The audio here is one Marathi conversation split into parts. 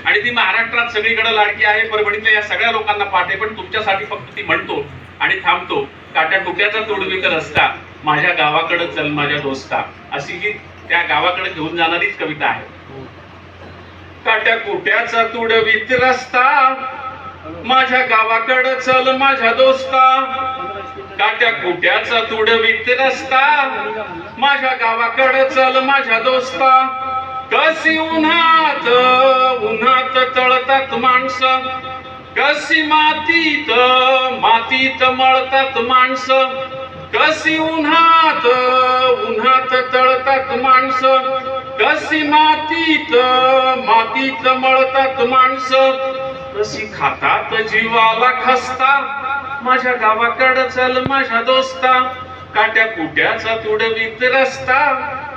आणि ती महाराष्ट्रात सगळीकडे लाडकी आहे. परभणीतल्या या सगळ्या लोकांना पाठ आहे, पण तुमच्यासाठी फक्त ती म्हणतो आणि थांबतो. काट्या कुट्याचा तोडवीत रस्ता, माझ्या गावाकडे चल माझ्या दोस्ता, अशी ही त्या गावाकडे घेऊन जाणारीच कविता आहे. काट्या कुट्याचा तुडवीत रस्ता, माझ्या गावाकडे चल माझ्या दोस्ता. काट्या कुट्याचा तुडवीत रस्ता, माझ्या गावाकडे चल माझ्या दोस्ता. कशी उन्हात उन्हात तळतात माणसं, कशी मातीत मातीत मळतात माणसं. कशी उन्हात उन्हात तळतात माणसं, कशी मातीत मातीत मळतात माणसं. कशी खातात जीवाला खस्ता, माझ्या गावाकडे चल माझ्या दोस्ता. काट्या कुट्याचा तुडवीत रस्ता,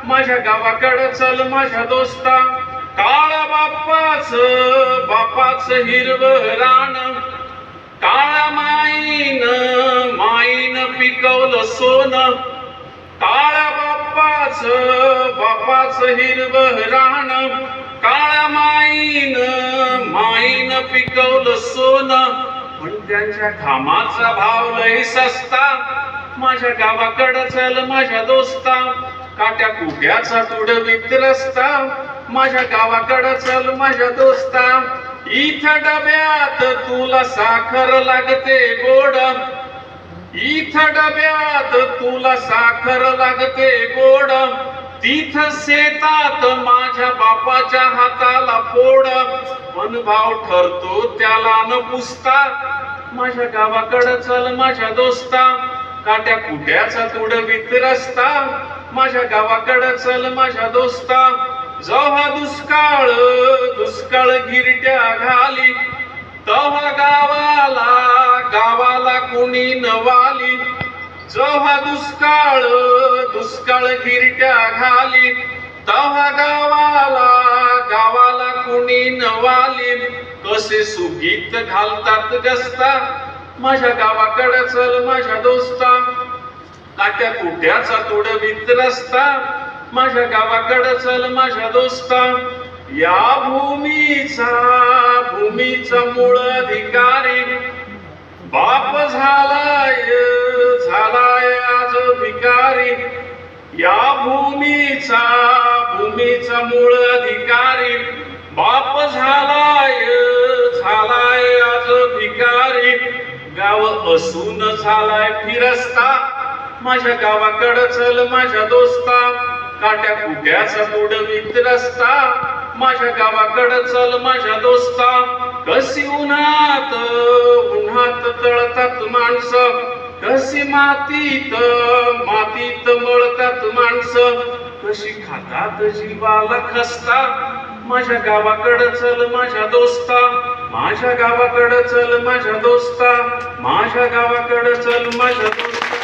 माझ्या गावाकडे चल माझ्या दोस्ता. काळा बापाच बापाच हिरवं रान, काळा माईन माईन पिकवलं सोनं. काळा बापाच बापाच हिरवं रान, काळा माईन माईन पिकवलं सोनं. पण त्यांच्या घामाचा भाव लय सस्ता, माझ्या गावाकडे चल माझ्या दोस्ता. काट्या कुट्याचा तुडवीत रस्ता, माझ्या गावाकडे चल माझ्या दोस्ता. इथं डब्यात तुला साखर लागते गोड, इथं डब्यात तुला साखर लागते गोड. तिथं शेतात माझ्या बापाच्या हाताला फोड, पण भाव ठरतो त्याला न पुसता. माझ्या गावाकडे चल माझ्या दोस्ता. काट्या कुट्याचा तुडवीत रस्ता, माझ्या गावाकडे चल माझ्या दोस्ता. जेव्हा दुष्काळ दुष्काळ गिरट्या घाली, तेव्हा गावाला गावाला कुणी नवाली. जेव्हा दुष्काळ दुष्काळ गिरट्या घाली, तेव्हा गावाला गावाला कुणी नवाली. कसे सुगीत घालतात गस्ता, माझ्या गावाकडे चल माझ्या दोस्ता. काट्या कुट्याचा तुडवीत रस्ता, माझ्या गावाकडे चल माझ्या दोस्ता. या भूमीचा भूमीचा मूळ अधिकारी, बाप झालाय झालाय आज भिकारी. या भूमीचा भूमीचा मूळ अधिकारी, बाप झालाय झालाय आज भिकारी. गाव असून झालाय फिरस्ता, माझ्या गावाकडे चल माझ्या दोस्ता. काट्या कुट्याचा तुडवीत रस्ता, माझ्या गावाकडे चल माझ्या दोस्ता. कशी उन्हात उन्हात तळतात माणसं, कशी मातीत मातीत मळतात माणसं. कशी खातात जीवाला खस्ता, माझ्या गावाकडे चल माझ्या दोस्ता. माझ्या गावाकडे चल माझ्या दोस्ता, माझ्या गावाकडे चल माझ्या दोस्ता.